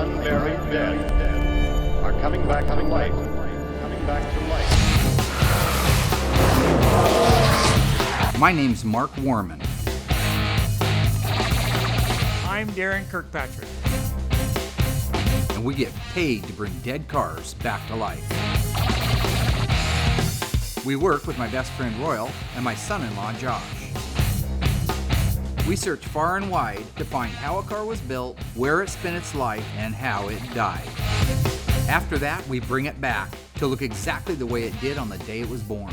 unburied dead are coming back to life, coming back to life. My name's Mark Warman. I'm Darren Kirkpatrick. And we get paid to bring dead cars back to life. We work with my best friend Royal and my son-in-law Josh. We search far and wide to find how a car was built, where it spent its life, and how it died. After that, we bring it back to look exactly the way it did on the day it was born.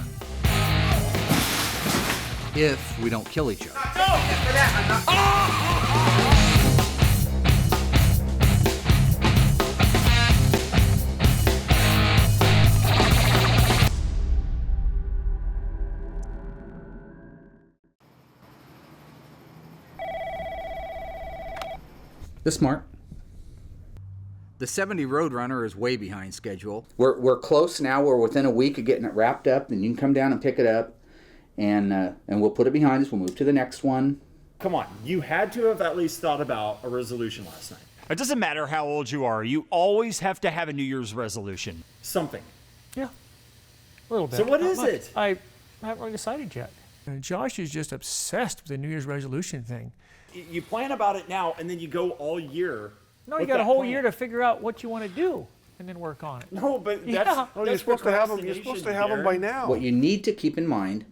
If we don't kill each other. This Mark. The 70 Roadrunner is way behind schedule. We're close now. We're within a week of getting it wrapped up. Then you can come down and pick it up, and we'll put it behind us. We'll move to the next one. Come on, you had to have at least thought about a resolution last night. It doesn't matter how old you are. You always have to have a New Year's resolution. Something. Yeah, a little bit. So what is it? I haven't really decided yet. Josh is just obsessed with the New Year's resolution thing. You plan about it now, and then you go all year. No, you got a whole year to figure out what you want to do, and then work on it. No, but Yeah. that's, No, No, you're supposed to have them. You're supposed to have them by now. What you need to keep in mind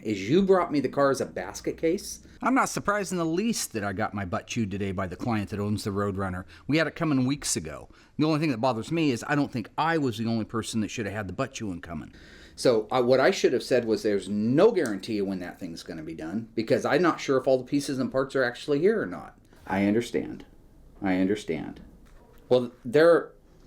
is you brought me the car as a basket case. I'm not surprised in the least that I got my butt chewed today by the client that owns the Roadrunner. We had it coming weeks ago. The only thing that bothers me is I don't think I was the only person that should have had the butt chewing coming. So what I should have said was there's no guarantee of when that thing's going to be done because I'm not sure if all the pieces and parts are actually here or not. I understand. Well,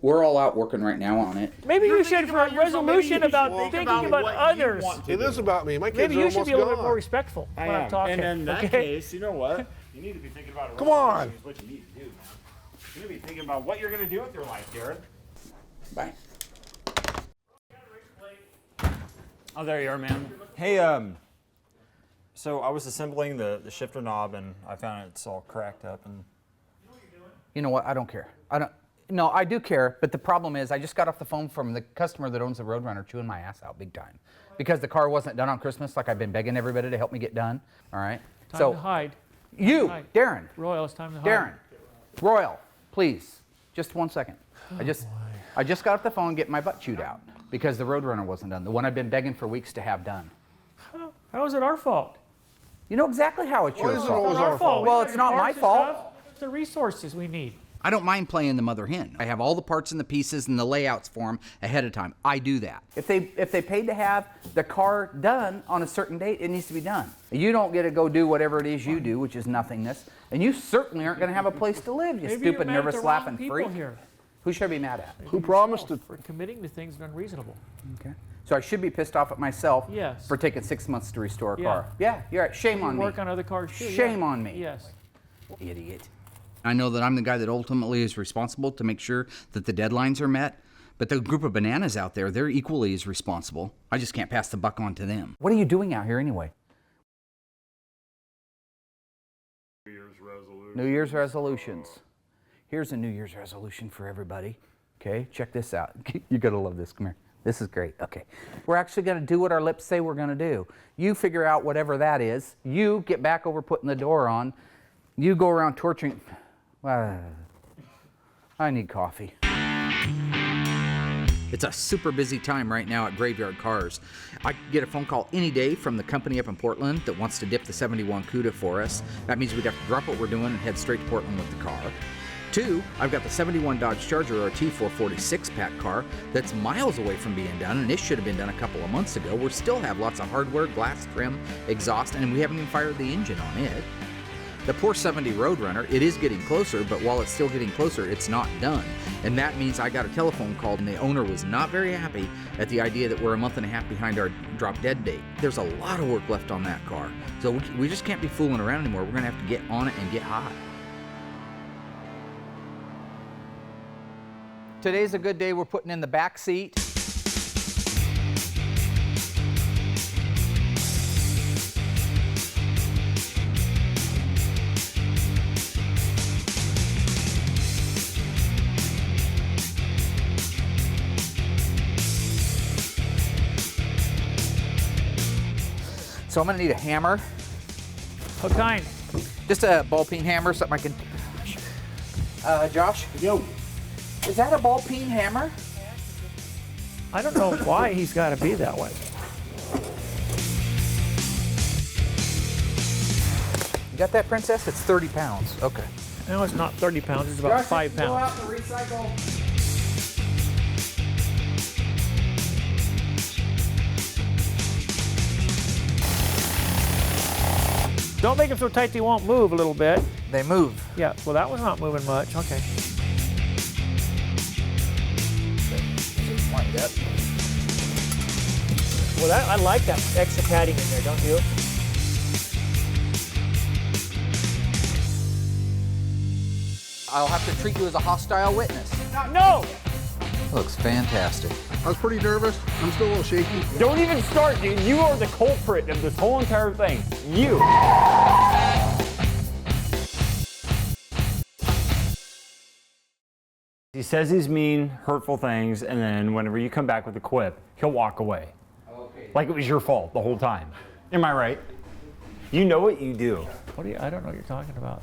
we're all out working right now on it. Maybe you should, for a resolution about thinking about others. It is about me. My kids Maybe are you almost should be a little bit gone. more respectful when I'm talking. And in that okay? case, you know what? You need to be thinking about a Come on. resolution is what you need to do, man. You need to be thinking about what you're going to do with your life, Darren. Bye. Oh, there you are, man. Hey, so I was assembling the shifter knob, and I found it's all cracked up. And You know what? I don't care. No, I do care, but the problem is I just got off the phone from the customer that owns the Roadrunner chewing my ass out big time. Because the car wasn't done on Christmas like I've been begging everybody to help me get done. All right? Time to hide. You, Hide. Darren. Royal, it's time to hide. Darren. Royal, please. Just 1 second. I just got off the phone getting my butt chewed out because the Roadrunner wasn't done. The one I've been begging for weeks to have done. How is it our fault? You know exactly how it's Why your is it fault. always our fault? Well, it's not my fault. It's the resources we need. I don't mind playing the mother hen. I have all the parts and the pieces and the layouts for them ahead of time. I do that. If they paid to have the car done on a certain date, it needs to be done. You don't get to go do whatever it is you do, which is nothingness. And you certainly aren't going to have a place to live, you Maybe stupid, you're mad at nervous, the wrong laughing people freak. here. Who should I be mad at? Who promised it? For committing to things that are unreasonable. Okay. So I should be pissed off at myself Yes. for taking 6 months to restore a Yeah. car. Yeah, you're right. Shame on me. Work on other cars too. Shame yeah. on me. Yes. Idiot. I know that I'm the guy that ultimately is responsible to make sure that the deadlines are met, but the group of bananas out there, they're equally as responsible. I just can't pass the buck on to them. What are you doing out here anyway? New Year's resolutions. Here's a New Year's resolution for everybody. Okay, check this out. You're gonna love this. Come here. This is great. Okay. We're actually gonna do what our lips say we're gonna do. You figure out whatever that is. You get back over putting the door on. You go around torturing. I need coffee. It's a super busy time right now at Graveyard Carz. I get a phone call any day from the company up in Portland that wants to dip the 71 CUDA for us. That means we'd have to drop what we're doing and head straight to Portland with the car. 2, I've got the 71 Dodge Charger RT 446 pack car that's miles away from being done, and it should have been done a couple of months ago. We still have lots of hardware, glass, trim, exhaust, and we haven't even fired the engine on it. The poor 70 Roadrunner, it is getting closer, but while it's still getting closer, it's not done. And that means I got a telephone call, and the owner was not very happy at the idea that we're a month and a half behind our drop dead date. There's a lot of work left on that car. So we just can't be fooling around anymore. We're gonna have to get on it and get hot. Today's a good day. We're putting in the back seat. So I'm gonna need a hammer. What kind? Just a ball peen hammer, something I can. Josh? Yo. Is that a ball peen hammer? I don't know why he's got to be that way. You got that, Princess? It's 30 pounds. Okay. No, it's not 30 pounds. It's about 5 Go pounds. out and recycle. Don't make them so tight they won't move a little bit. They move. Yeah, well, that one's not moving much. Okay. Wind up. Well, I like that extra padding in there, don't you? I'll have to treat you as a hostile witness. No! Looks fantastic. I was pretty nervous. I'm still a little shaky. Don't even start, dude. You are the culprit of this whole entire thing. You. He says these mean, hurtful things, and then whenever you come back with a quip, he'll walk away. Okay. Like it was your fault the whole time. Am I right? You know what you do. What do you? I don't know what you're talking about.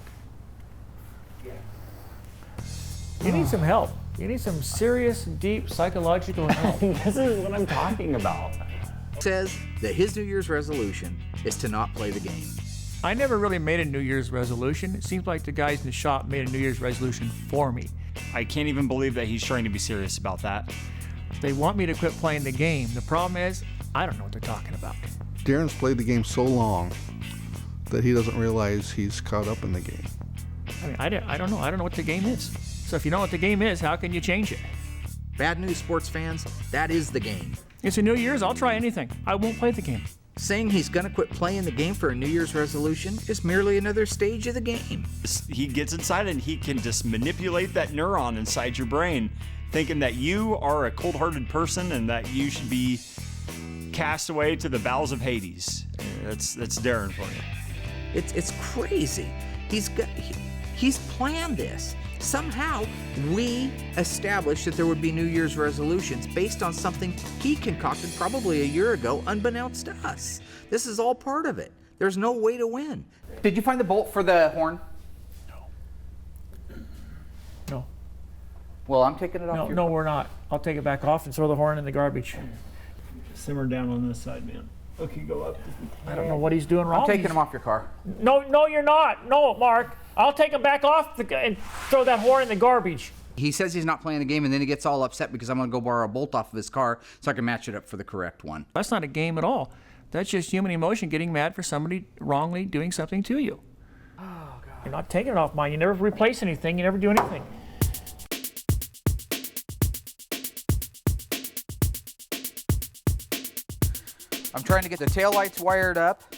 You need some help. You need some serious, deep psychological help. This is what I'm talking about. Says that his New Year's resolution is to not play the game. I never really made a New Year's resolution. It seems like the guys in the shop made a New Year's resolution for me. I can't even believe that he's trying to be serious about that. They want me to quit playing the game. The problem is, I don't know what they're talking about. Darren's played the game so long that he doesn't realize he's caught up in the game. I mean, I don't know. I don't know what the game is. So if you know what the game is, how can you change it? Bad news, sports fans, that is the game. It's a New Year's. I'll try anything. I won't play the game. Saying he's gonna quit playing the game for a New Year's resolution is merely another stage of the game. He gets inside and he can just manipulate that neuron inside your brain, thinking that you are a cold-hearted person and that you should be cast away to the bowels of Hades. That's Darren for you. It's crazy. He's planned this. Somehow, we established that there would be New Year's resolutions based on something he concocted probably a year ago, unbeknownst to us. This is all part of it. There's no way to win. Did you find the bolt for the horn? No. Well, I'm taking it off. No, we're not. I'll take it back off and throw the horn in the garbage. Simmer down on this side, man. Okay, go up. I don't know what he's doing wrong. I'm taking him off your car. No, you're not. No, Mark. I'll take him back off and throw that horn in the garbage. He says he's not playing the game, and then he gets all upset because I'm going to go borrow a bolt off of his car so I can match it up for the correct one. That's not a game at all. That's just human emotion getting mad for somebody wrongly doing something to you. Oh, God. You're not taking it off mine. You never replace anything. You never do anything. I'm trying to get the taillights wired up.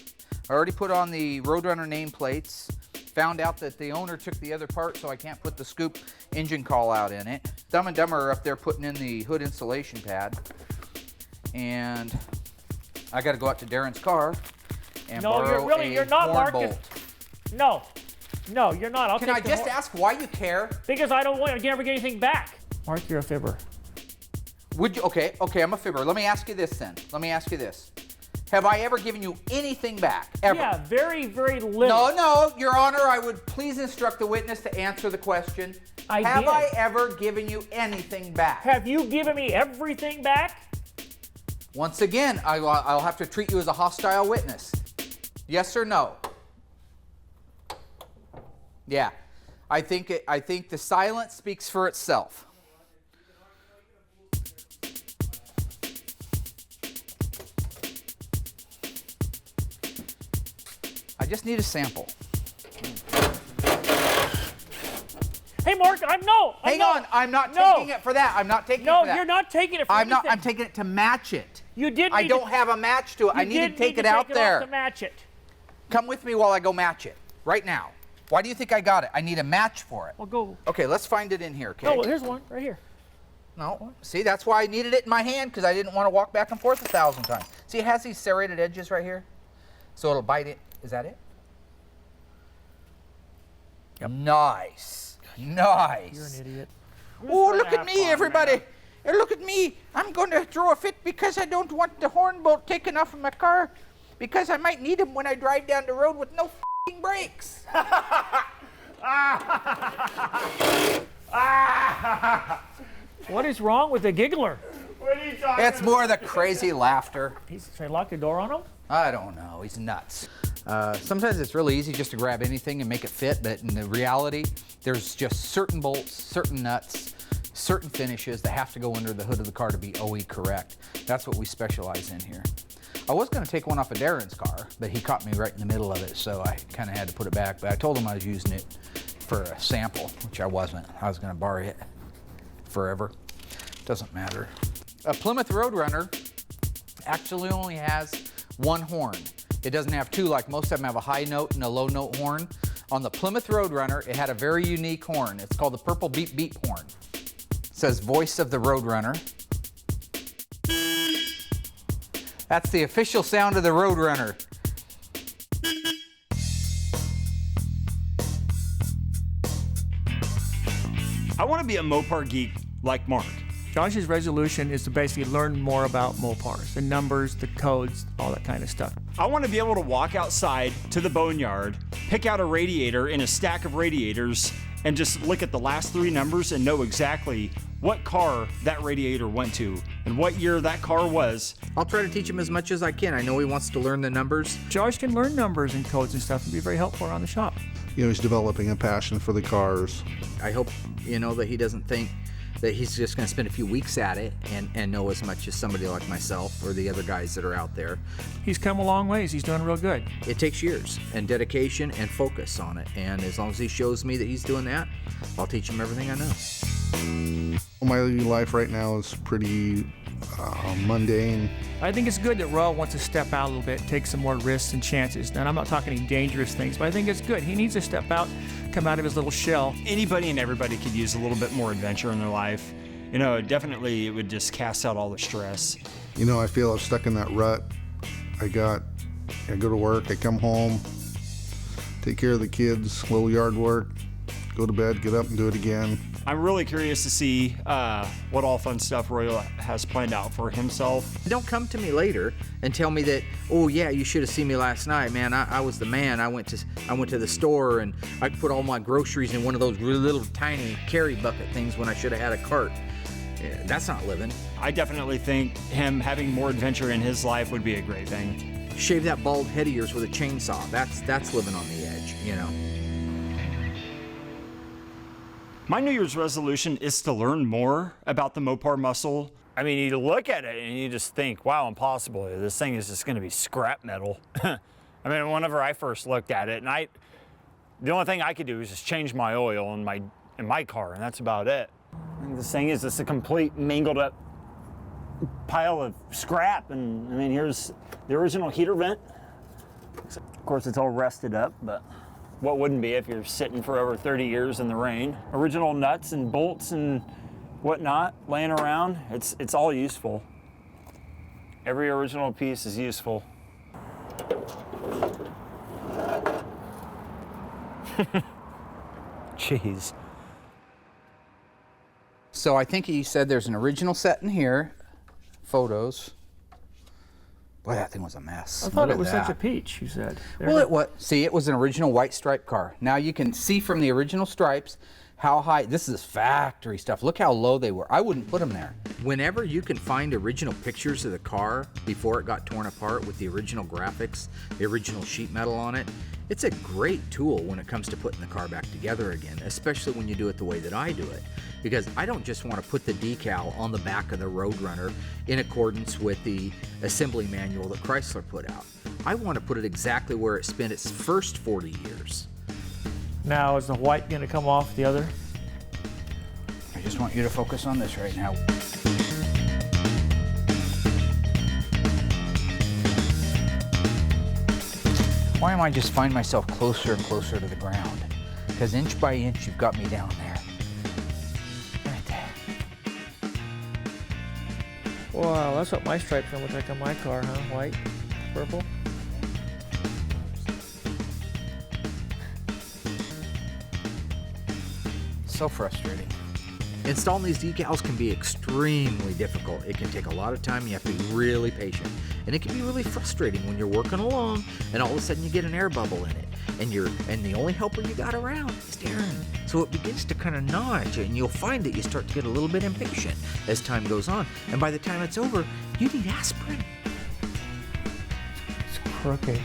I already put on the Roadrunner nameplates. Found out that the owner took the other part, so I can't put the scoop engine call out in it. Dumb and Dumber are up there putting in the hood insulation pad. And I got to go out to Darren's car and borrow you're not, horn Mark. bolt. No, you're not. I'll Can take I the just horn. ask why you care? Because I don't want to ever get anything back. Mark, you're a fibber. Would you? Okay, I'm a fibber. Let me ask you this then. Let me ask you this. Have I ever given you anything back? Ever? Yeah, very, very little. No, Your Honor, I would please instruct the witness to answer the question. Have did. I ever given you anything back? Have you given me everything back? Once again, I'll have to treat you as a hostile witness. Yes or no? Yeah. I think the silence speaks for itself. I just need a sample. Hey, Mark, Hang on, I'm not taking it for that. I'm not taking it for that. No, you're not taking it for I'm anything. I'm taking it to match it. You did. I don't have a match to it. I need to take it out there. To match it. Come with me while I go match it. Right now. Why do you think I got it? I need a match for it. Well, go. Okay, let's find it in here, okay? No, well, here's one right here. No. See, that's why I needed it in my hand, because I didn't want to walk back and forth 1,000 times. See, it has these serrated edges right here. So it'll bite it. Is that it? Yep. Nice. Nice. You're an idiot. Oh, look at me, everybody. Look at me. I'm going to throw a fit because I don't want the horn bolt taken off of my car. Because I might need them when I drive down the road with no f***ing brakes. What is wrong with the giggler? What are you talking It's more the crazy laughter. Should I lock the door on him? I don't know. He's nuts. Sometimes it's really easy just to grab anything and make it fit, but in the reality, there's just certain bolts, certain nuts, certain finishes that have to go under the hood of the car to be OE correct. That's what we specialize in here. I was going to take one off of Darren's car, but he caught me right in the middle of it, so I kind of had to put it back. But I told him I was using it for a sample, which I wasn't. I was going to borrow it forever. Doesn't matter. A Plymouth Roadrunner actually only has one horn. It doesn't have two like most of them have a high note and a low note horn. On the Plymouth Roadrunner, it had a very unique horn. It's called the purple beep beep horn. It says voice of the Roadrunner. That's the official sound of the Roadrunner. I want to be a Mopar geek like Mark. Josh's resolution is to basically learn more about Mopars, the numbers, the codes, all that kind of stuff. I want to be able to walk outside to the boneyard, pick out a radiator in a stack of radiators, and just look at the last three numbers and know exactly what car that radiator went to and what year that car was. I'll try to teach him as much as I can. I know he wants to learn the numbers. Josh can learn numbers and codes and stuff and be very helpful around the shop. You know, he's developing a passion for the cars. I hope, that he doesn't think that he's just going to spend a few weeks at it and know as much as somebody like myself or the other guys that are out there. He's come a long ways. He's doing real good. It takes years and dedication and focus on it. And as long as he shows me that he's doing that, I'll teach him everything I know. My life right now is pretty mundane. I think it's good that Royal wants to step out a little bit, take some more risks and chances. And I'm not talking any dangerous things, but I think it's good. He needs to step out, come out of his little shell. Anybody and everybody could use a little bit more adventure in their life. Definitely it would just cast out all the stress. I feel I'm stuck in that rut. I go to work, I come home, take care of the kids, little yard work, go to bed, get up and do it again. I'm really curious to see what all fun stuff Royal has planned out for himself. Don't come to me later and tell me that, oh yeah, you should have seen me last night, man. I was the man. I went to the store and I put all my groceries in one of those really little tiny carry bucket things when I should have had a cart. Yeah, that's not living. I definitely think him having more adventure in his life would be a great thing. Shave that bald head of yours with a chainsaw. That's living on the edge, My New Year's resolution is to learn more about the Mopar muscle. I mean, you look at it and you just think, wow, impossible. This thing is just going to be scrap metal. I mean, whenever I first looked at it, and the only thing I could do is just change my oil in my car, and that's about it. And this thing is just a complete mangled up pile of scrap. And I mean, here's the original heater vent. Of course, it's all rusted up, but what wouldn't be if you're sitting for over 30 years in the rain? Original nuts and bolts and whatnot laying around. It's all useful. Every original piece is useful. Jeez. So I think he said there's an original set in here, photos. Boy, that thing was a mess. I thought Look it was at such a that. peach, you said. Well, it was an original white stripe car. Now you can see from the original stripes how high, this is factory stuff. Look how low they were. I wouldn't put them there. Whenever you can find original pictures of the car before it got torn apart with the original graphics, the original sheet metal on it, it's a great tool when it comes to putting the car back together again, especially when you do it the way that I do it. Because I don't just want to put the decal on the back of the Roadrunner in accordance with the assembly manual that Chrysler put out. I want to put it exactly where it spent its first 40 years. Now, is the white going to come off the other? I just want you to focus on this right now. Why am I just find myself closer and closer to the ground? Because inch by inch, you've got me down there. Right there. Wow, that's what my stripes gonna look like on my car, huh? White, purple. So frustrating. Installing these decals can be extremely difficult. It can take a lot of time. You have to be really patient. And it can be really frustrating when you're working along and all of a sudden you get an air bubble in it. And the only helper you got around is Darren. So it begins to kind of gnaw at you, and you'll find that you start to get a little bit impatient as time goes on. And by the time it's over, you need aspirin. It's crooked.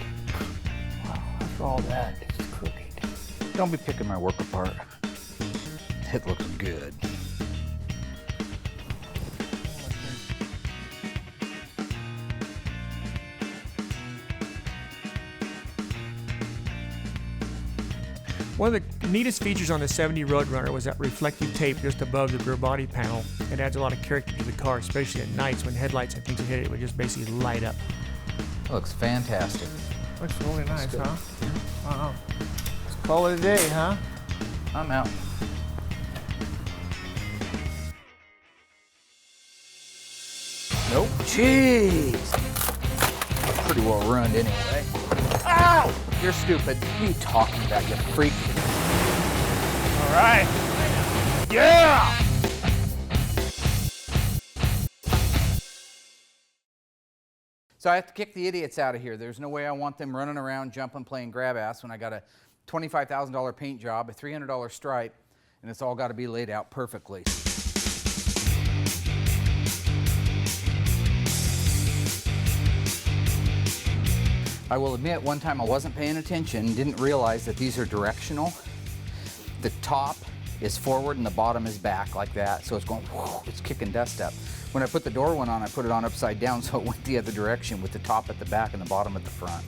Wow, after all that, it's crooked. Don't be picking my work apart. It looks good. One of the neatest features on the 70 Roadrunner was that reflective tape just above the rear body panel. It adds a lot of character to the car, especially at nights when headlights and things would hit it. It would just basically light up. It looks fantastic. Looks really nice, huh? Wow. Let's call it a day, huh? I'm out. Nope. Jeez. Pretty well ruined anyway. Ow! You're stupid. What are you talking about, you freak? All right. Yeah! So I have to kick the idiots out of here. There's no way I want them running around, jumping, playing grab ass when I got a $25,000 paint job, a $300 stripe, and it's all got to be laid out perfectly. I will admit, one time I wasn't paying attention, didn't realize that these are directional. The top is forward and the bottom is back like that, so it's going, whoo, it's kicking dust up. When I put the door one on, I put it on upside down so it went the other direction with the top at the back and the bottom at the front.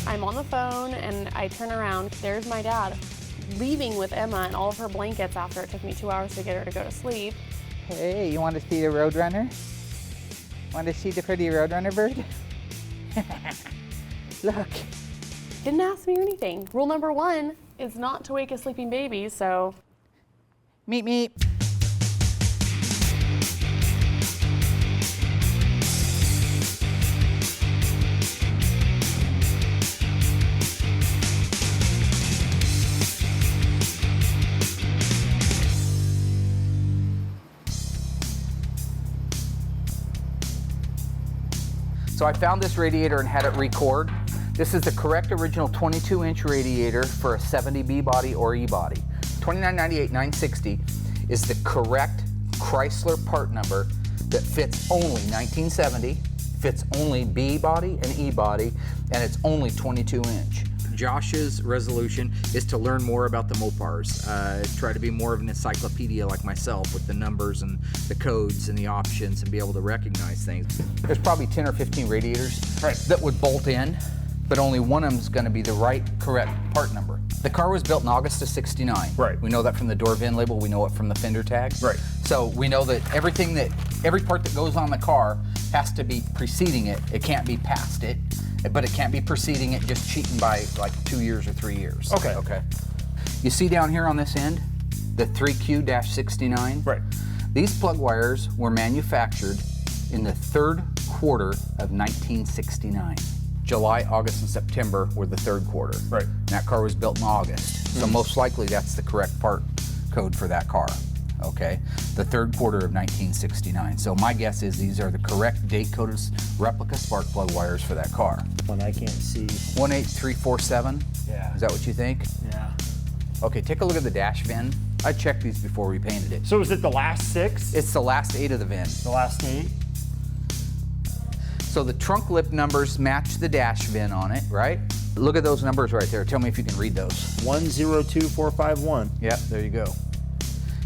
I'm on the phone and I turn around, there's my dad leaving with Emma and all of her blankets after it took me 2 hours to get her to go to sleep. Hey, you want to see the Roadrunner? Want to see the pretty Roadrunner bird? Look. Didn't ask me or anything. Rule number 1 is not to wake a sleeping baby, so. Meep meep. So I found this radiator and had it record. This is the correct original 22-inch radiator for a 70B body or E body. 2998-960 is the correct Chrysler part number that fits only 1970, fits only B body and E body, and it's only 22-inch. Josh's resolution is to learn more about the Mopars, try to be more of an encyclopedia like myself with the numbers and the codes and the options and be able to recognize things. There's probably 10 or 15 radiators that would bolt in, but only one of them is going to be the right, correct part number. The car was built in August of '69. Right. We know that from the door VIN label, we know it from the fender tag. Right. So we know that every part that goes on the car has to be preceding it. It can't be past it, but it can't be preceding it just cheating by like 2 years or 3 years. Okay. Okay. You see down here on this end, the 3Q-69? Right. These plug wires were manufactured in the third quarter of 1969. July, August, and September were the third quarter. Right. And that car was built in August. So most likely that's the correct part code for that car. Okay, the third quarter of 1969. So my guess is these are the correct date-coded replica spark plug wires for that car. One I can't see. 18347? Yeah. Is that what you think? Yeah. Okay, take a look at the dash VIN. I checked these before we painted it. So is it the last 6? It's the last 8 of the VIN. The last 8? So the trunk lip numbers match the dash VIN on it, right? Look at those numbers right there. Tell me if you can read those. 102451. Yep, there you go.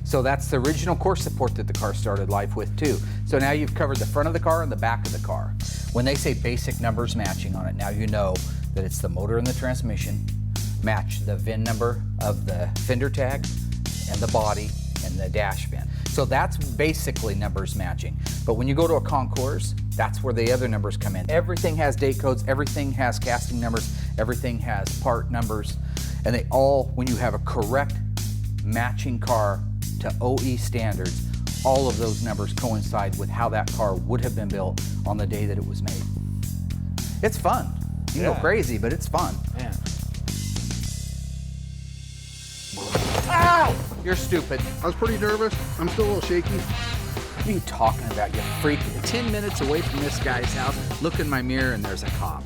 So that's the original core support that the car started life with too. So now you've covered the front of the car and the back of the car. When they say basic numbers matching on it, now you know that it's the motor and the transmission, match the VIN number of the fender tag and the body and the dash VIN. So that's basically numbers matching. But when you go to a concours, That's where the other numbers come in. Everything has date codes, everything has casting numbers, everything has part numbers, and they all, when you have a correct matching car to OE standards, all of those numbers coincide with how that car would have been built on the day that it was made. It's fun. You go crazy, but it's fun. Yeah. Ow! You're stupid. I was pretty nervous. I'm still a little shaky. What are you talking about, you freak? 10 minutes away from this guy's house, look in my mirror and there's a cop.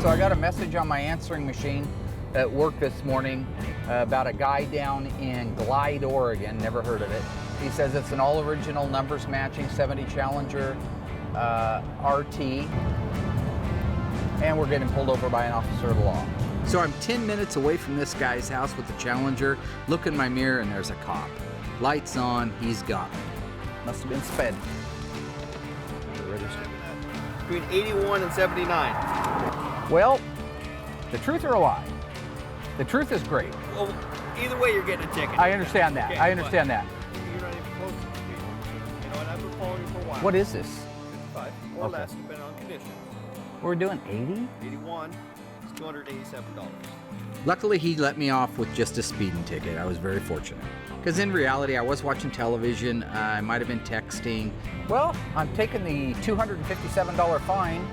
So I got a message on my answering machine at work this morning about a guy down in Glide, Oregon. Never heard of it. He says it's an all original numbers matching 70 Challenger RT, and we're getting pulled over by an officer of the law. So I'm 10 minutes away from this guy's house with the Challenger. Look in my mirror and there's a cop. Lights on, he's gone. Must have been sped. Between 81 and 79. Well, the truth or a lie? The truth is great. Well, either way, you're getting a ticket. I understand that. Okay, I understand that. You're not even close to the speed limit. You know, and I've been following you for a while. What is this? 55 or less, depending on conditions. We're doing 80? 81 is $287. Luckily, he let me off with just a speeding ticket. I was very fortunate. Because in reality, I was watching television. I might have been texting. Well, I'm taking the $257 fine,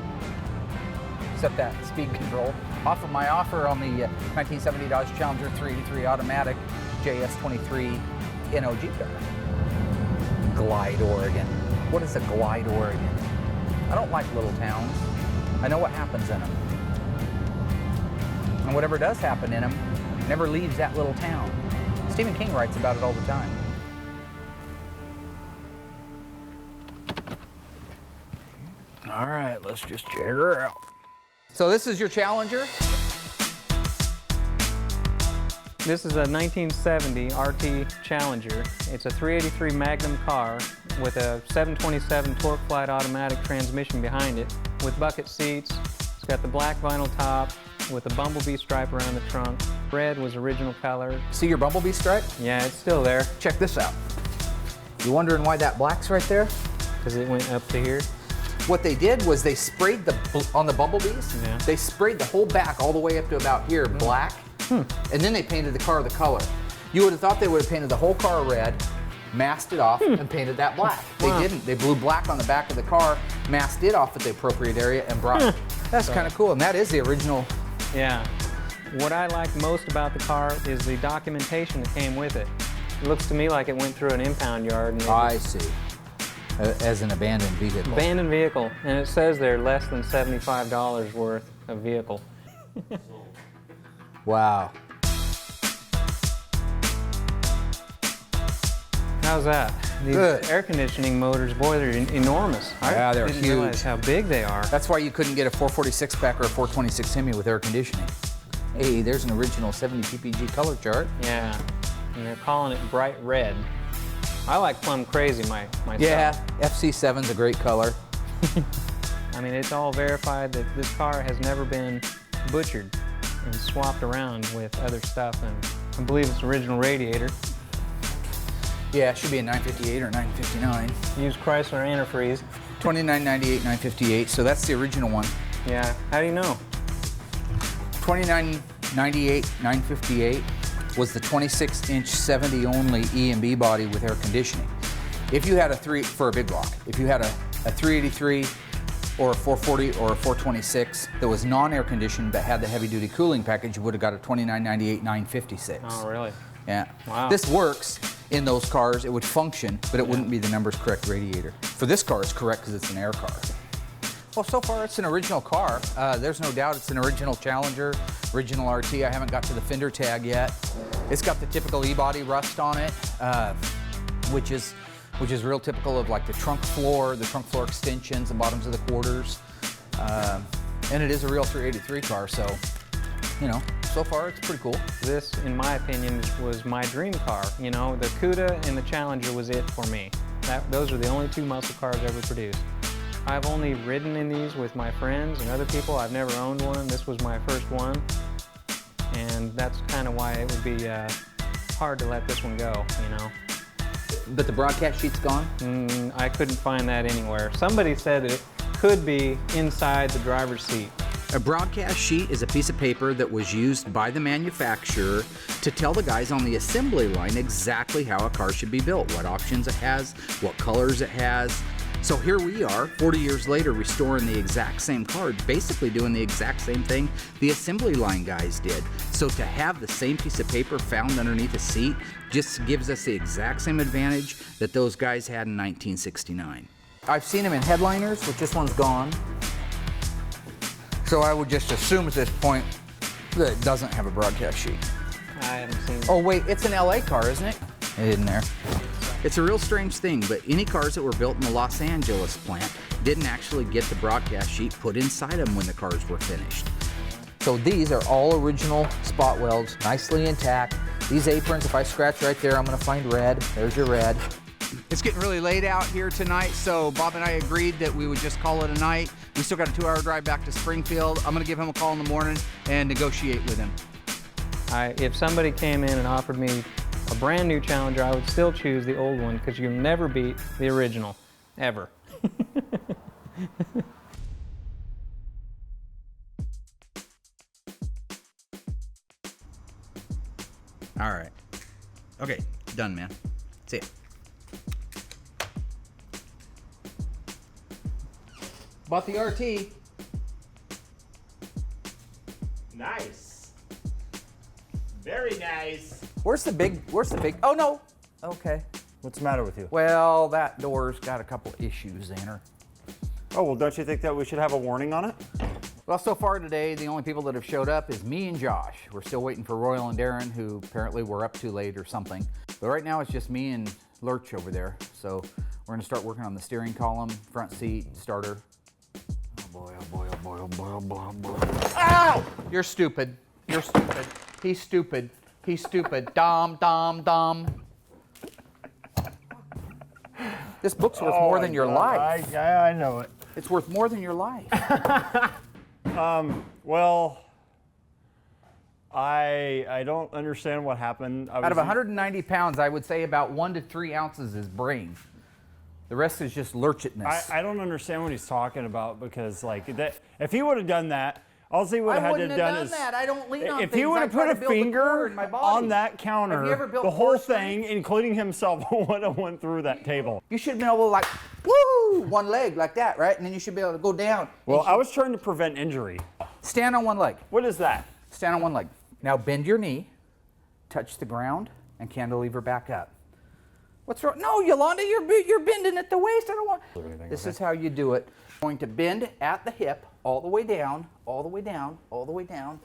except that speed control, off of my offer on the 1970 Dodge Challenger 383 automatic JS23 NOG car. Glide, Oregon. What is a Glide, Oregon? I don't like little towns. I know what happens in them. And whatever does happen in them never leaves that little town. Stephen King writes about it all the time. All right, let's just check her out. So this is your Challenger? This is a 1970 RT Challenger. It's a 383 Magnum car with a 727 torque flight automatic transmission behind it with bucket seats. It's got the black vinyl top with a bumblebee stripe around the trunk. Red was original color. See your bumblebee stripe? Yeah, it's still there. Check this out. You wondering why that black's right there? Because it went up to here. What they did was they sprayed on the bumblebees, Yeah. they sprayed the whole back all the way up to about here black, and then they painted the car the color. You would have thought they would have painted the whole car red, masked it off, and painted that black. They didn't. They blew black on the back of the car, masked it off at the appropriate area, and brought it. That's kind of cool, and that is the original. Yeah. What I like most about the car is the documentation that came with it. It looks to me like it went through an impound yard. And I see. As an abandoned vehicle. Abandoned vehicle, and it says they're less than $75 worth of vehicle. Wow. How's that? These Good. air conditioning motors, boy, they're enormous. Yeah, they're didn't huge. realize how big they are. That's why you couldn't get a 446 pack or a 426 Hemi with air conditioning. Hey, there's an original 70 PPG color chart. Yeah, and they're calling it bright red. I like plum crazy myself. Yeah, FC7's a great color. I mean, it's all verified that this car has never been butchered and swapped around with other stuff, and I believe it's original radiator. Yeah, it should be a 958 or 959. Used Chrysler antifreeze. 2998, 958, so that's the original one. Yeah, how do you know? 2998, 958 was the 26-inch 70 only E&B body with air conditioning. If you had for a big block, if you had a 383 or a 440 or a 426 that was non-air conditioned but had the heavy duty cooling package, you would have got a 2998, 956. Oh, really? Yeah. Wow. This works in those cars. It would function, but it wouldn't be the numbers correct radiator. For this car, it's correct because it's an air car. Well, so far it's an original car. There's no doubt it's an original Challenger, original RT. I haven't got to the fender tag yet. It's got the typical E-body rust on it, which is real typical of like the trunk floor extensions, the bottoms of the quarters. And it is a real 383 car, so, you know, so far it's pretty cool. This, in my opinion, was my dream car. You know, the Cuda and the Challenger was it for me. Those are the only two muscle cars ever produced. I've only ridden in these with my friends and other people. I've never owned one. This was my first one. And that's kind of why it would be hard to let this one go, you know. But the broadcast sheet's gone? I couldn't find that anywhere. Somebody said it could be inside the driver's seat. A broadcast sheet is a piece of paper that was used by the manufacturer to tell the guys on the assembly line exactly how a car should be built, what options it has, what colors it has. So here we are, 40 years later, restoring the exact same car, basically doing the exact same thing the assembly line guys did. So to have the same piece of paper found underneath a seat just gives us the exact same advantage that those guys had in 1969. I've seen them in headliners, but this one's gone. So I would just assume at this point that it doesn't have a broadcast sheet. I haven't seen it. Oh wait, it's an LA car, isn't it? It isn't there. It's a real strange thing, but any cars that were built in the Los Angeles plant didn't actually get the broadcast sheet put inside them when the cars were finished. So these are all original spot welds, nicely intact. These aprons, if I scratch right there, I'm gonna find red. There's your red. It's getting really late out here tonight, so Bob and I agreed that we would just call it a night. We still got a 2-hour drive back to Springfield. I'm gonna give him a call in the morning and negotiate with him. If somebody came in and offered me a brand new Challenger, I would still choose the old one because you'll never beat the original, ever. All right. Okay, done, man. See ya. Bought the RT. Nice. Very nice. Where's the big, oh no. Okay. What's the matter with you? Well, that door's got a couple issues in her. Oh, well, don't you think that we should have a warning on it? Well, so far today, the only people that have showed up is me and Josh. We're still waiting for Royal and Darren, who apparently were up too late or something. But right now it's just me and Lurch over there. So we're gonna start working on the steering column, front seat, starter. Oh boy, oh boy, oh boy, oh boy, oh boy, oh boy. Ow! You're stupid. You're stupid. He's stupid. He's stupid. Dom, dom, dom. This book's worth more than your life. I know it. It's worth more than your life. Well, I don't understand what happened. Out of 190 pounds, I would say about 1 to 3 ounces is brain. The rest is just lurchitness. I don't understand what he's talking about because, like, that if he would have done that, all he would have had to have done is. I don't lean on if things. he would have put a finger on that Have you counter, ever built the whole horse thing, including himself, would have went through that table. You should be able to, like, woo, one leg like that, right? And then you should be able to go down. Well, I was trying to prevent injury. Stand on one leg. What is that? Stand on one leg. Now bend your knee, touch the ground, and cantilever back up. What's wrong? No, Yolanda, you're bending at the waist. I don't want. This is how you do it. Going to bend at the hip, all the way down, all the way down, all the way down.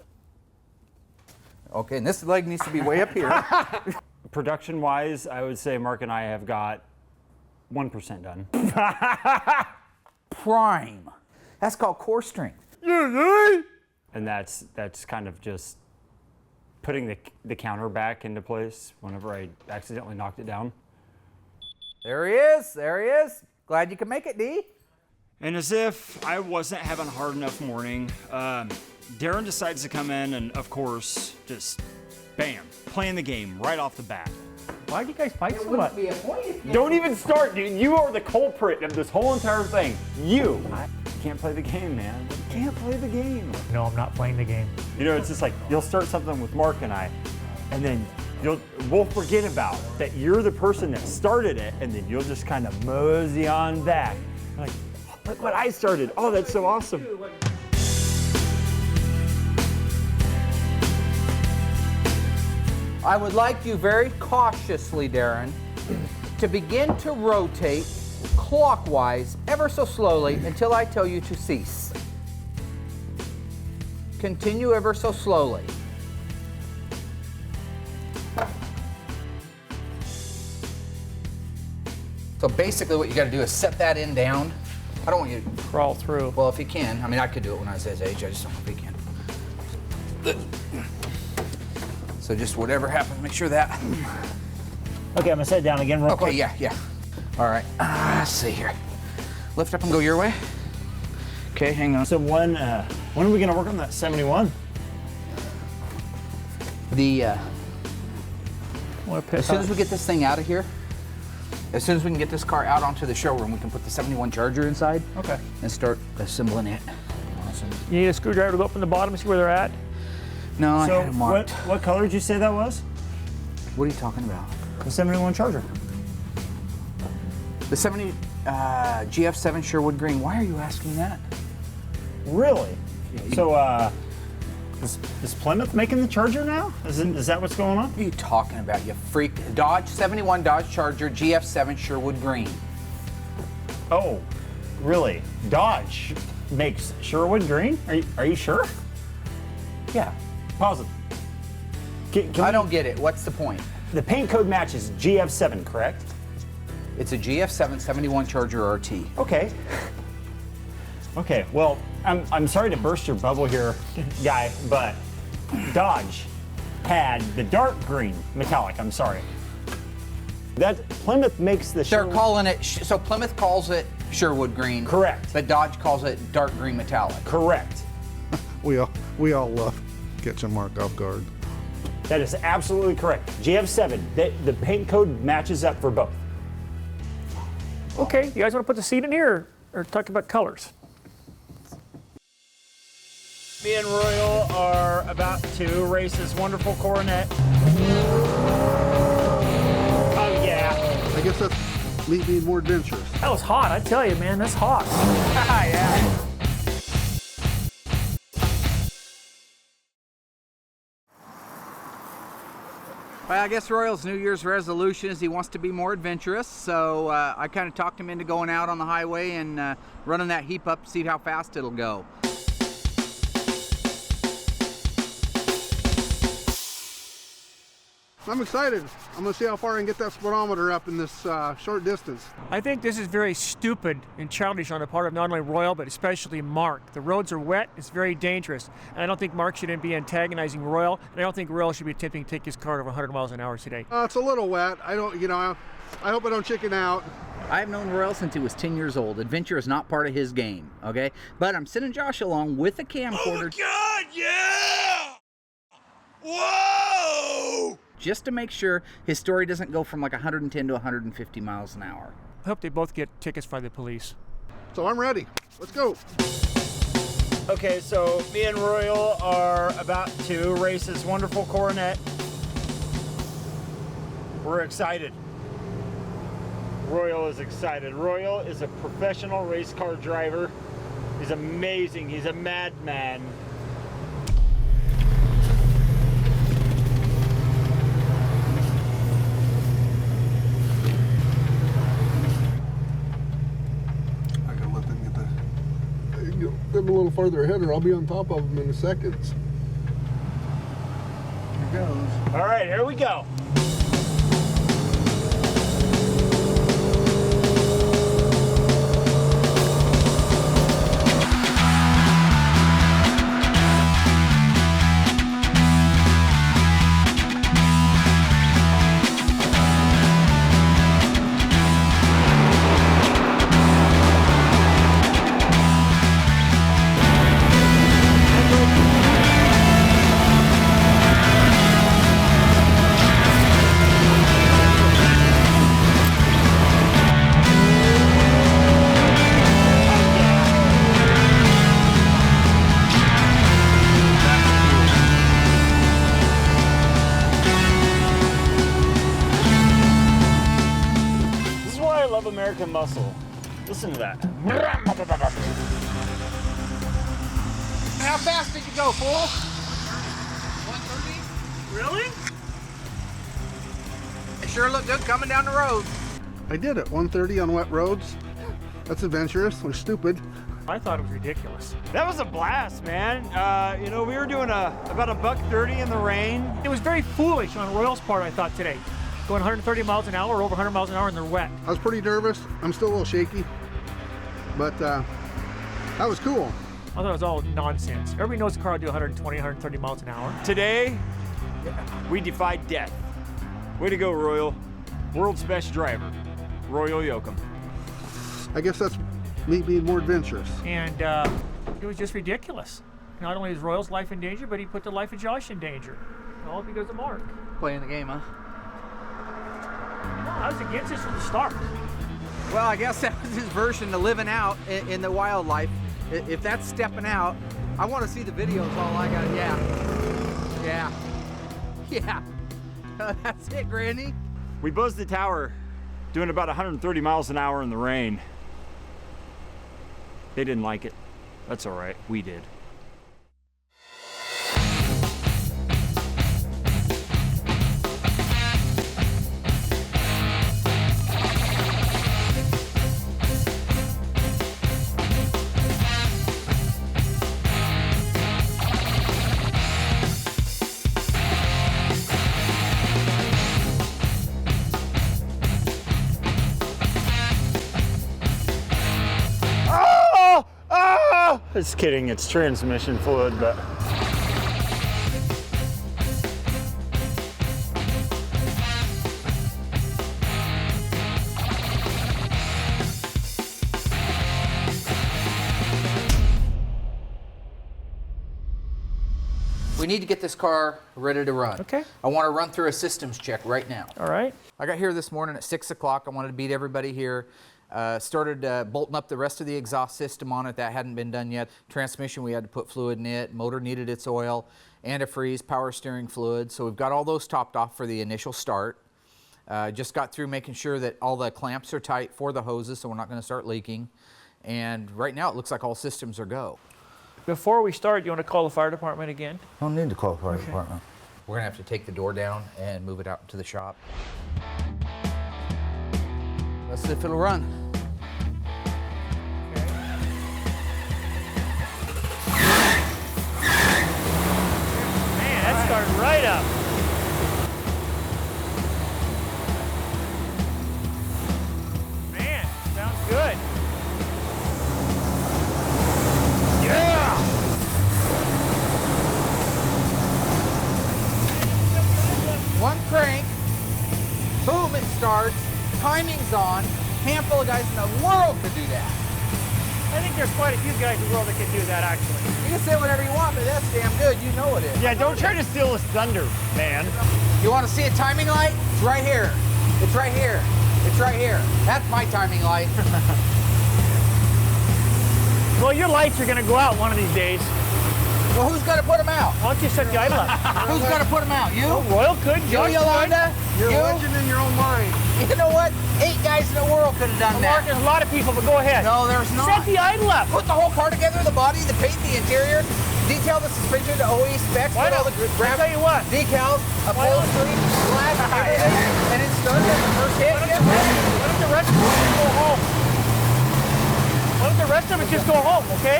Okay, and this leg needs to be way up here. Production-wise, I would say Mark and I have got 1% done. Prime. That's called core strength. And that's kind of just putting the counter back into place whenever I accidentally knocked it down. There he is. There he is. Glad you could make it, D. And as if I wasn't having a hard enough morning, Darren decides to come in and, of course, just bam, playing the game right off the bat. Why do you guys fight so much? Don't even start, dude. You are the culprit of this whole entire thing. You can't play the game, man. You can't play the game. No, I'm not playing the game. You know, it's just like you'll start something with Mark and I, and then we'll forget about that you're the person that started it, and then you'll just kind of mosey on back. Like, look what I started. Oh, that's so awesome. I would like you very cautiously, Darren, to begin to rotate clockwise ever so slowly until I tell you to cease. Continue ever so slowly. So basically what you got to do is set that end down. I don't want you to Crawl through. well, if he can. I mean, I could do it when I was his age. I just don't know if he can. So just whatever happens, make sure that. Okay, I'm gonna set it down again real quick. Okay, yeah. All right. Let's see here. Lift up and go your way. Okay, hang on. So when are we gonna work on that 71? As soon as we get this thing out of here, as soon as we can get this car out onto the showroom, we can put the 71 Charger inside. Okay. And start assembling it. Awesome. You need a screwdriver to go up in the bottom and see where they're at? No, I So had them marked. what color did you say that was? What are you talking about? The 71 Charger. The 70 GF7 Sherwood Green. Why are you asking that? Really? Yeah, So is Plymouth making the Charger now? Is that what's going on? What are you talking about, you freak? Dodge 71 Dodge Charger GF7 Sherwood Green. Oh, really? Dodge makes Sherwood Green? Are you sure? Yeah. Positive. Can I we- don't get it. What's the point? The paint code matches GF7, correct? It's a GF7 71 Charger RT. Okay. Okay, well, I'm sorry to burst your bubble here, guy, but Dodge had the dark green metallic. I'm sorry. That Plymouth makes the They're Sherwood. calling it, so Plymouth calls it Sherwood Green. Correct. But Dodge calls it dark green metallic. Correct. We all love catching Mark off guard. That is absolutely correct. GF7, the paint code matches up for both. Okay, you guys want to put the seat in here or talk about colors? Me and Royal are about to race this wonderful Coronet. Oh yeah. I guess that's me being more adventurous. That was hot, I tell you, man, that's hot. Yeah. Well, I guess Royal's New Year's resolution is he wants to be more adventurous, so I kind of talked him into going out on the highway and running that heap up to see how fast it'll go. I'm excited. I'm gonna see how far I can get that speedometer up in this short distance. I think this is very stupid and childish on the part of not only Royal, but especially Mark. The roads are wet, it's very dangerous. And I don't think Mark should be antagonizing Royal, and I don't think Royal should be attempting to take his car over 100 miles an hour today. It's a little wet. I hope I don't chicken out. I've known Royal since he was 10 years old. Adventure is not part of his game, okay? But I'm sending Josh along with a camcorder. God, yeah! Whoa! Just to make sure his story doesn't go from like 110 to 150 miles an hour. I hope they both get tickets by the police. So I'm ready. Let's go. Okay, so me and Royal are about to race this wonderful Coronet. We're excited. Royal is excited. Royal is a professional race car driver. He's amazing. He's a madman. I gotta let them get them a little farther ahead, or I'll be on top of them in a second. Here goes. All right, here we go. American muscle. Listen to that. How fast did you go, fool? 130? Really? It sure looked good coming down the road. I did it. 130 on wet roads. That's adventurous. We're stupid. I thought it was ridiculous. That was a blast, man. We were doing about $130 in the rain. It was very foolish on Royal's part, I thought, today. Going 130 miles an hour or over 100 miles an hour and they're wet. I was pretty nervous. I'm still a little shaky. But that was cool. I thought it was all nonsense. Everybody knows the car will do 120, 130 miles an hour. Today, we defied death. Way to go, Royal. World's best driver, Royal Yoakum. I guess that's Me being more adventurous. And it was just ridiculous. Not only is Royal's life in danger, but he put the life of Josh in danger. All because of Mark. Playing the game, huh? No, I was against this from the start. Well, I guess that was his version of living out in the wildlife. If that's stepping out, I want to see the videos. All I got, yeah. That's it, Granny. We buzzed the tower doing about 130 miles an hour in the rain. They didn't like it. That's all right, we did. Just kidding, it's transmission fluid, but. We need to get this car ready to run. Okay. I want to run through a systems check right now. All right. I got here this morning at 6 o'clock. I wanted to beat everybody here. Started bolting up the rest of the exhaust system on it. That hadn't been done yet. Transmission, we had to put fluid in it. Motor needed its oil, antifreeze, power steering fluid. So we've got all those topped off for the initial start. Just got through making sure that all the clamps are tight for the hoses, so we're not going to start leaking. And right now it looks like all systems are go. Before we start, you want to call the fire department again? I don't need to call the fire department. We're going to have to take the door down and move it out to the shop. Let's see if it'll run. Man, that started right up. Man, sounds good. Yeah! One crank, boom, it starts, timing's on. Handful of guys in the world could do that. I think there's quite a few guys in the world that can do that, actually. You can say whatever you want, but that's damn good. You know it is. Yeah, don't try to steal his thunder, man. You want to see a timing light? It's right here. It's right here. It's right here. That's my timing light. Well, your lights are going to go out one of these days. Well, who's going to put them out? Why don't you set the idle up? Who's going to put them out? You? Royal could. You, Josh Yolanda? You're You? a legend in your own mind. You know what? 8 guys in the world could have done could. Mark, that. there's a lot of people, but go ahead. No, there's not. Set the idle up. Put the whole car together, the body, the paint, the interior, detail the suspension to OE specs, Why put all don't, the I'll tell you what. decals, upholstery, glass, everything, and it started at the first hit. Why don't the rest of it just go home? Why don't the rest of it just go home, okay?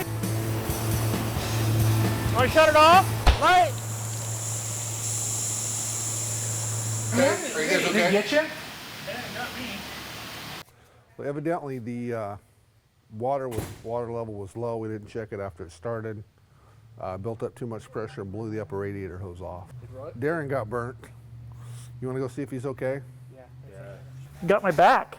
Want to shut it off? Right. Are you guys okay? Get you? Well, evidently the water level was low. We didn't check it after it started. Built up too much pressure and blew the upper radiator hose off. Darren got burnt. You want to go see if he's okay? Got my back.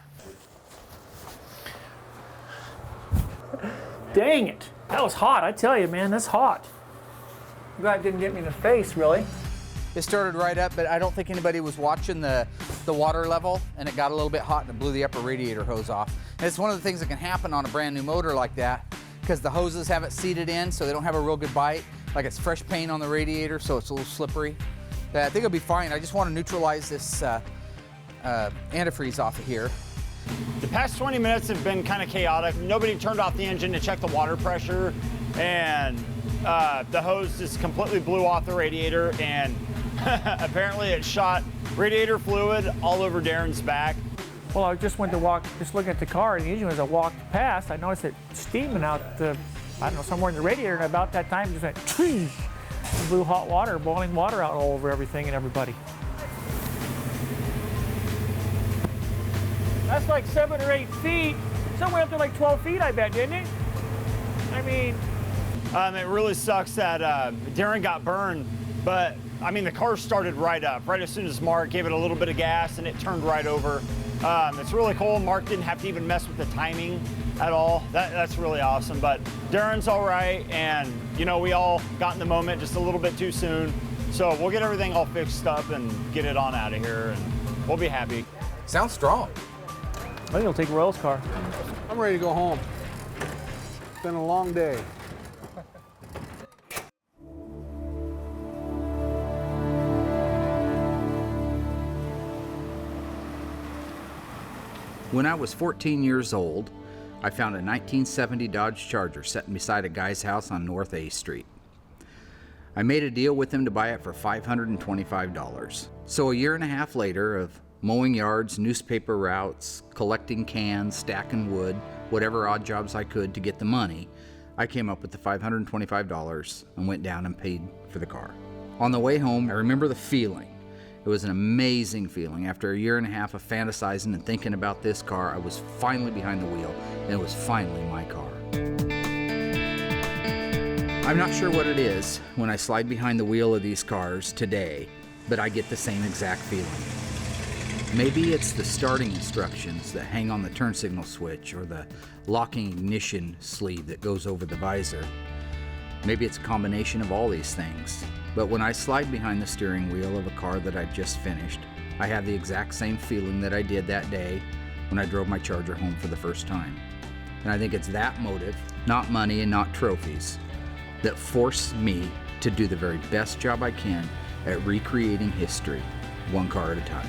Dang it. That was hot. I tell you, man, that's hot. That didn't get me in the face, really. It started right up, but I don't think anybody was watching the water level, and it got a little bit hot and it blew the upper radiator hose off. And it's one of the things that can happen on a brand new motor like that, because the hoses haven't seated in, so they don't have a real good bite. Like it's fresh paint on the radiator, so it's a little slippery. But I think it'll be fine. I just want to neutralize this antifreeze off of here. The past 20 minutes have been kind of chaotic. Nobody turned off the engine to check the water pressure, and the hose just completely blew off the radiator, and apparently it shot radiator fluid all over Darren's back. Well, I just went to walk, just looking at the car, and usually as I walked past, I noticed it steaming out the, I don't know, somewhere in the radiator, and about that time, it just went, it blew hot water, boiling water out all over everything and everybody. That's like 7 or 8 feet, somewhere up to like 12 feet, I bet, didn't it? I mean... It really sucks that Darren got burned, but I mean, the car started right up. Right as soon as Mark gave it a little bit of gas, and it turned right over. It's really cool. Mark didn't have to even mess with the timing. at all. That's really awesome. But Darren's all right, and you know, we all got in the moment just a little bit too soon. So we'll get everything all fixed up and get it on out of here, and we'll be happy. Sounds strong. I think I'll take Royal's car. I'm ready to go home. It's been a long day. When I was 14 years old, I found a 1970 Dodge Charger sitting beside a guy's house on North A Street. I made a deal with him to buy it for $525. So a year and a half later of mowing yards, newspaper routes, collecting cans, stacking wood, whatever odd jobs I could to get the money, I came up with the $525 and went down and paid for the car. On the way home, I remember the feeling. It was an amazing feeling. After a year and a half of fantasizing and thinking about this car, I was finally behind the wheel, and it was finally my car. I'm not sure what it is when I slide behind the wheel of these cars today, but I get the same exact feeling. Maybe it's the starting instructions that hang on the turn signal switch or the locking ignition sleeve that goes over the visor. Maybe it's a combination of all these things. But when I slide behind the steering wheel of a car that I just finished, I have the exact same feeling that I did that day when I drove my Charger home for the first time. And I think it's that motive, not money and not trophies, that force me to do the very best job I can at recreating history, one car at a time.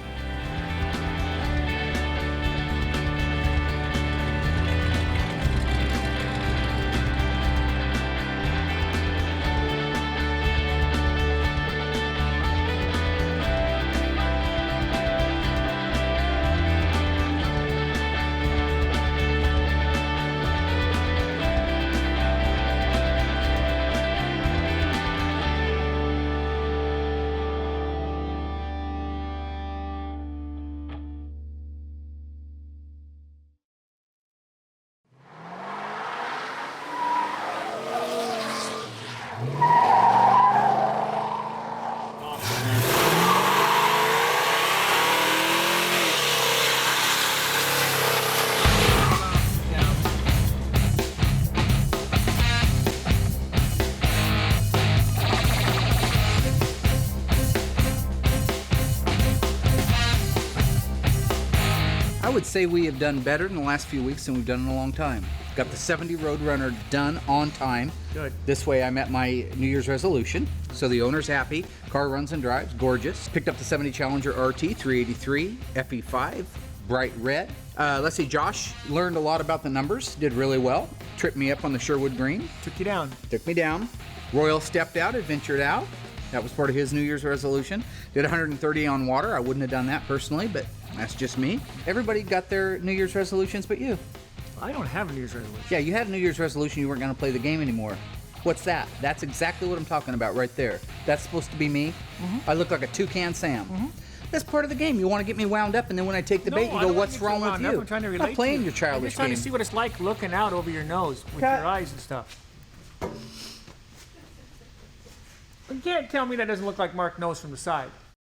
I would say we have done better in the last few weeks than we've done in a long time. Got the 70 Roadrunner done on time. Good. This way I met my New Year's resolution. So the owner's happy. Car runs and drives, gorgeous. Picked up the 70 Challenger RT 383 FE5, bright red. Let's see, Josh learned a lot about the numbers, did really well. Tripped me up on the Sherwood Green. Took you down. Took me down. Royal stepped out, adventured out. That was part of his New Year's resolution. Did 130 on water. I wouldn't have done that personally, but that's just me. Everybody got their New Year's resolutions but you. I don't have a New Year's resolution. Yeah, you had a New Year's resolution you weren't going to play the game anymore. What's that? That's exactly what I'm talking about right there. That's supposed to be me. Mm-hmm. I look like a toucan Sam. Mm-hmm. That's part of the game. You want to get me wound up, and then when I take the bait, you go, what's wrong with you? I'm trying to relate. I'm not playing to you. your childish I'm just trying game. to see what it's like looking out over your nose with your eyes and stuff. You can't tell me that doesn't look like Mark knows from the side.